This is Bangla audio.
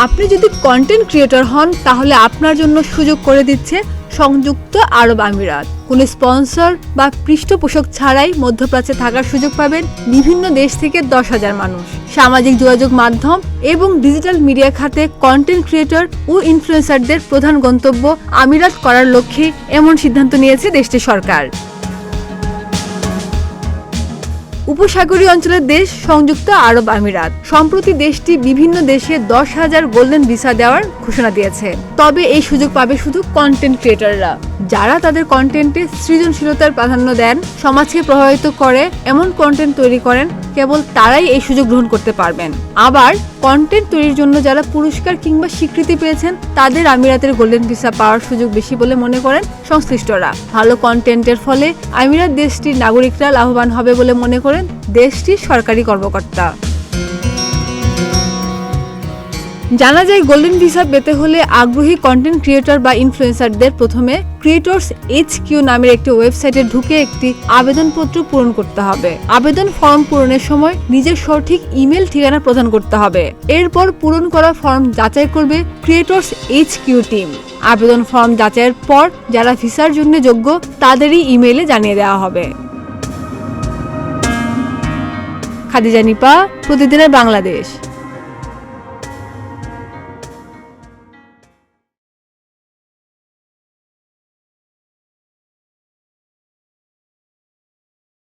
আপনি যদি কন্টেন্ট ক্রিয়েটর হন তাহলে আপনার জন্য সুযোগ করে দিচ্ছে সংযুক্ত আরব আমিরাত। কোনো স্পন্সর বা পৃষ্ঠপোষক ছাড়াই মধ্যপ্রাচ্যে থাকার সুযোগ পাবেন বিভিন্ন দেশ থেকে 10,000 মানুষ। সামাজিক যোগাযোগ মাধ্যম এবং ডিজিটাল মিডিয়া খাতে কন্টেন্ট ক্রিয়েটর ও ইনফ্লুয়েন্সারদের প্রধান গন্তব্য আমিরাত করার লক্ষ্যে এমন সিদ্ধান্ত নিয়েছে দেশটির সরকার। উপসাগরীয় অঞ্চলের দেশ সংযুক্ত আরব আমিরাত সম্প্রতি দেশটি বিভিন্ন দেশে 10,000 গোল্ডেন ভিসা দেওয়ার ঘোষণা দিয়েছে। তবে এই সুযোগ পাবে শুধু কন্টেন্ট ক্রিয়েটররা, যারা তাদের কন্টেন্টে সৃজনশীলতার প্রাধান্য দেন, সমাজকে প্রভাবিত করে এমন কন্টেন্ট তৈরি করেন, কেবল তারাই এই সুযোগ গ্রহণ করতে পারবেন। আবার কন্টেন্ট তৈরির জন্য যারা পুরস্কার কিংবা স্বীকৃতি পেয়েছেন তাদের আমিরাতের গোল্ডেন ভিসা পাওয়ার সুযোগ বেশি বলে মনে করেন সংশ্লিষ্টরা। ভালো কন্টেন্টের ফলে আমিরাত দেশটির নাগরিকরা লাভবান হবে বলে মনে করেন দেশটির সরকারি কর্মকর্তা। জানা যায়, গোল্ডেন ভিসা পেতে হলে আগ্রহী কন্টেন্ট ক্রিয়েটর বা ইনফ্লুয়েন্সারদের প্রথমে ক্রিয়েটর্স HQ নামের একটি ওয়েবসাইটে ঢুকে একটি আবেদনপত্র পূরণ করতে হবে। আবেদন ফর্ম পূরণের সময় নিজের সঠিক ইমেল ঠিকানা প্রদান করতে হবে। এরপর পূরণ করা ফর্ম যাচাই করবে ক্রিয়েটর্স HQ টিম। আবেদন ফর্ম যাচাইয়ের পর যারা ভিসার জন্য যোগ্য তাদেরই ইমেইলে জানিয়ে দেওয়া হবে। খাদিজা নিপা, প্রতিদিনের বাংলাদেশ।